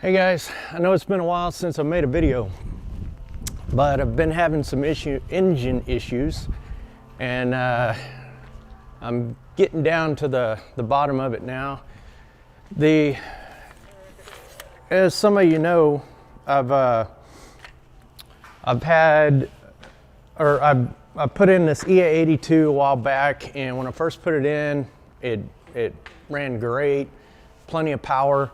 Hey guys, I know it's been a while since I made a video, but I've been having some engine issues, and I'm getting down to the bottom of it now. As some of you know, I put in this EA82 a while back, and when I first put it in, it ran great, plenty of power.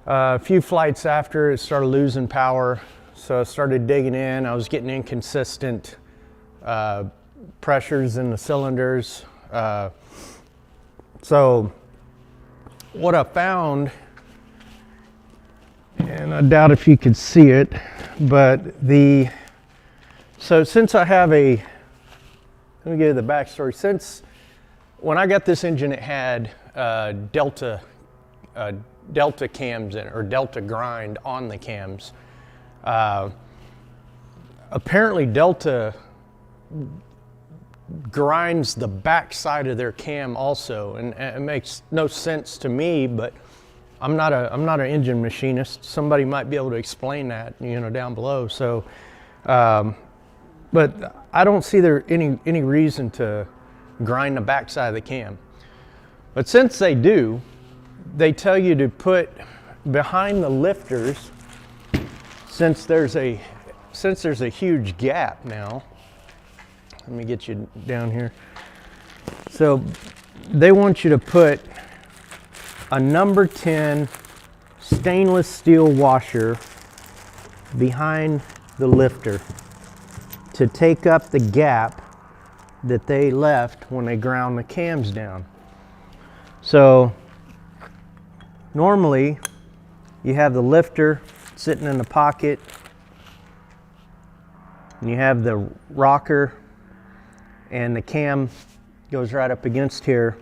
A few flights after, it started losing power, so I started digging in. I was getting inconsistent pressures in the cylinders. So what I found, and I doubt if you could see it, but so since I have let me give you the backstory. Since when I got this engine, it had Delta cams in it, or Delta grind on the cams. Apparently Delta grinds the back side of their cam also, and it makes no sense to me, but I'm not an engine machinist. Somebody might be able to explain that, down below. So but I don't see there any reason to grind the back side of the cam. But since they do, they tell you to put behind the lifters, since there's a huge gap now. Let me get you down here. So they want you to put a number 10 stainless steel washer behind the lifter to take up the gap that they left when they ground the cams down. So normally you have the lifter sitting in the pocket, and you have the rocker, and the cam goes right up against here,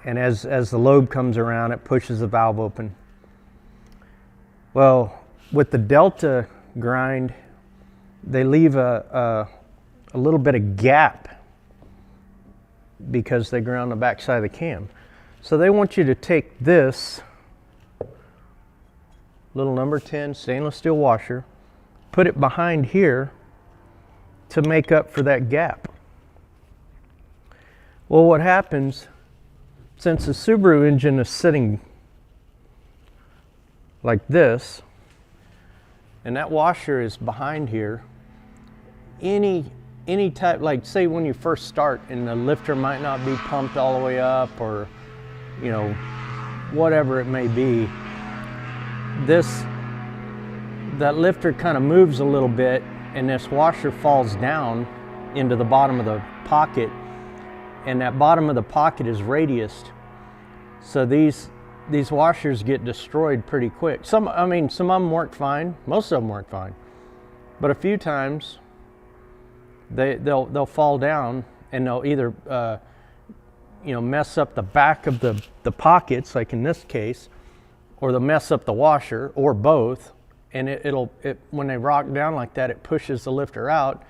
and as the lobe comes around, it pushes the valve open. Well, with the Delta grind, they leave a little bit of gap because they ground the back side of the cam. So they want you to take this little number 10 stainless steel washer, put it behind here to make up for that gap. Well, what happens, since the Subaru engine is sitting like this, and that washer is behind here, any type, like say when you first start and the lifter might not be pumped all the way up, or whatever it may be, that lifter kind of moves a little bit, and this washer falls down into the bottom of the pocket, and that bottom of the pocket is radiused. So these washers get destroyed pretty quick. Some of them work fine, most of them work fine, but a few times they'll fall down, and they'll either mess up the back of the pockets, like in this case, or they'll mess up the washer, or both. And when they rock down like that, it pushes the lifter out,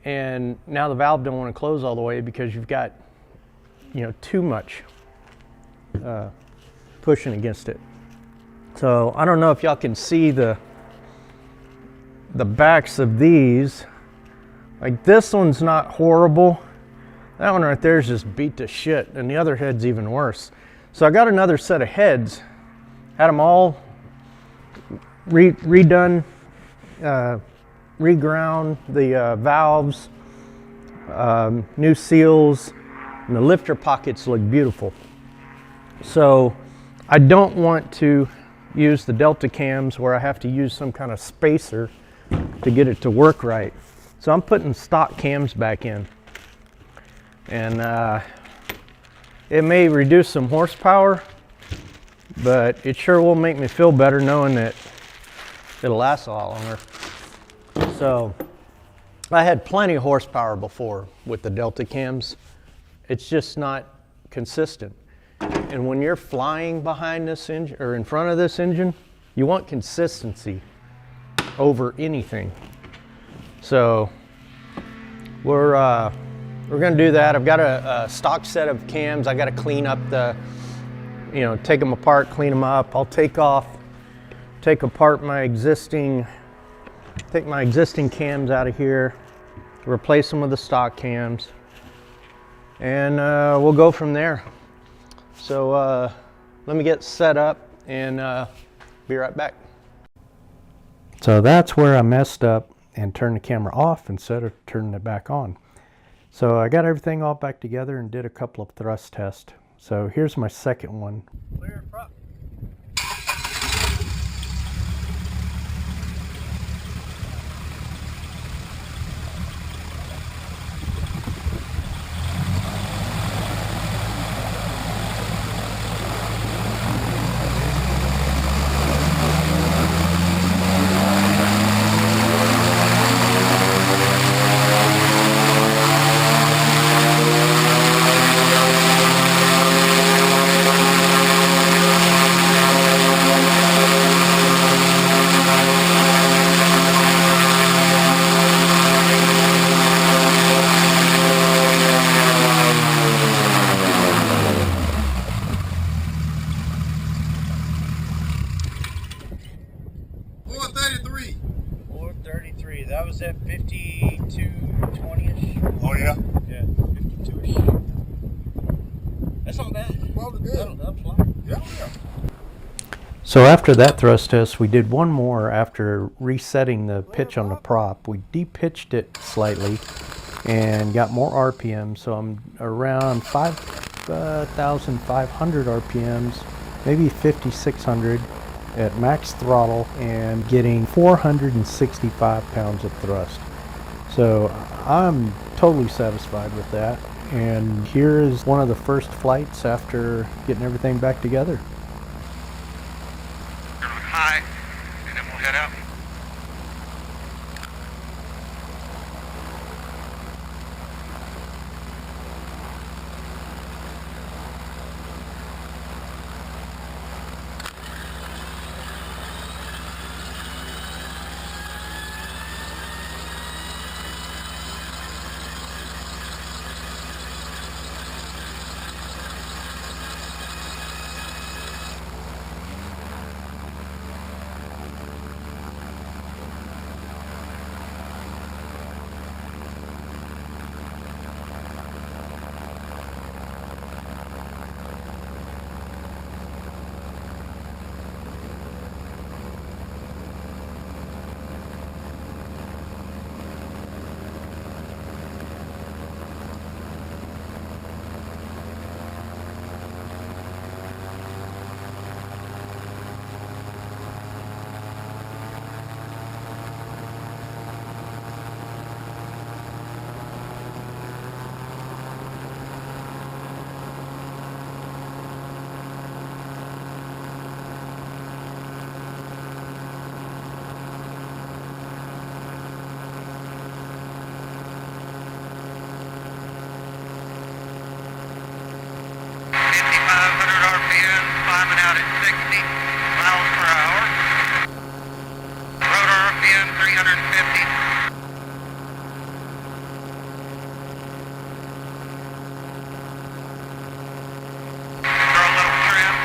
and now the valve don't want to close all the way because you've got too much pushing against it. So I don't know if y'all can see the backs of these. Like, this one's not horrible. That one right there is just beat to shit, and the other head's even worse. So I got another set of heads, had them all redone, reground the valves, new seals, and the lifter pockets look beautiful. So I don't want to use the Delta cams where I have to use some kind of spacer to get it to work right. So I'm putting stock cams back in, and it may reduce some horsepower, but it sure will make me feel better knowing that it'll last a lot longer. So I had plenty of horsepower before with the Delta cams. It's just not consistent. And when you're flying behind this engine, or in front of this engine, you want consistency over anything. So we're going to do that. I've got a stock set of cams. I got to clean up you know, take them apart, clean them up. I'll take apart my existing cams out of here, replace them with the stock cams, and we'll go from there. So let me get set up and be right back. So that's where I messed up and turned the camera off instead of turning it back on. So I got everything all back together and did a couple of thrust tests. So here's my second one. Clear prop. That was at 52.20-ish. Oh yeah? Yeah, 52-ish. That's not bad. Well, good. That'll fly. Yeah. So after that thrust test, we did one more after resetting the pitch on the prop. We de-pitched it slightly and got more RPM. So I'm around 5,500 RPMs, maybe 5,600 at max throttle, and getting 465 pounds of thrust. So I'm totally satisfied with that. And here is one of the first flights after getting everything back together. High, and then we'll head out. Climbing out at 60 miles per hour. Rotor RPM 350. Throw a little trim.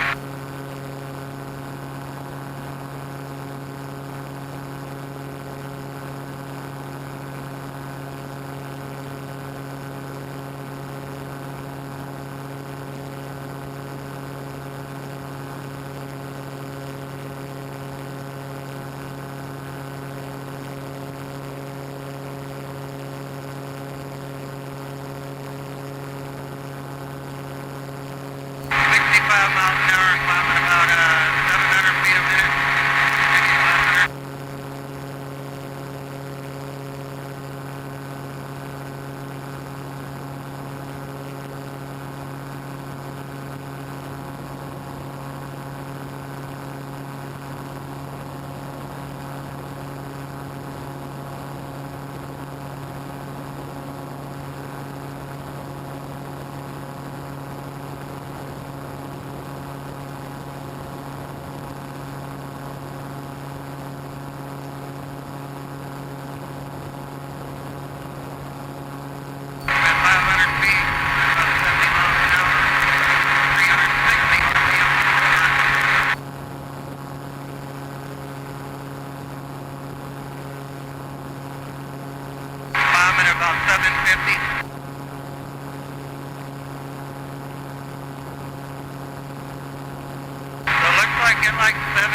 get like 70,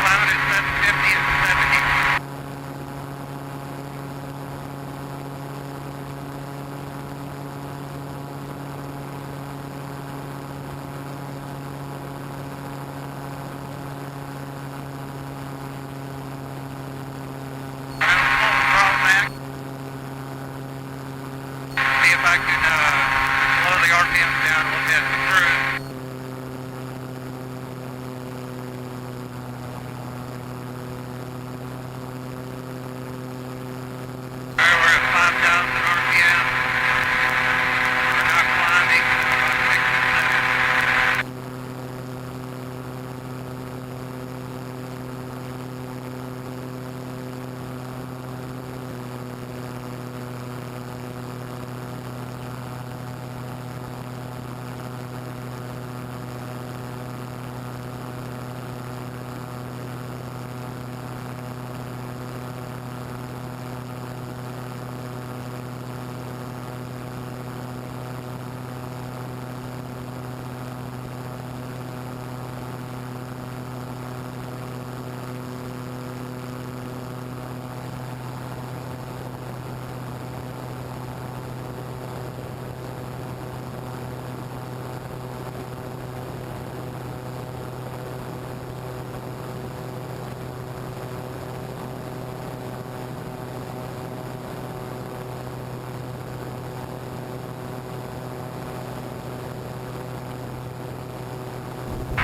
climbing at 750 and 70. See if I can slow the RPMs down a little bit for cruise. Alright, we're at 5,000 RPM. We're not climbing. About 6 and 7.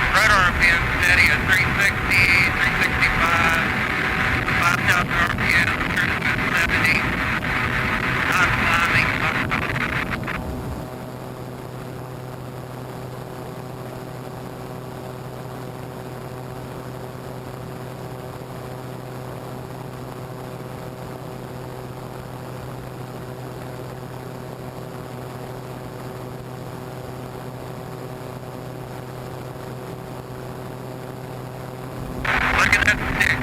Right RPM steady at 360, 365, 5,000 RPM, cruising at 70, not climbing. Looking at 6.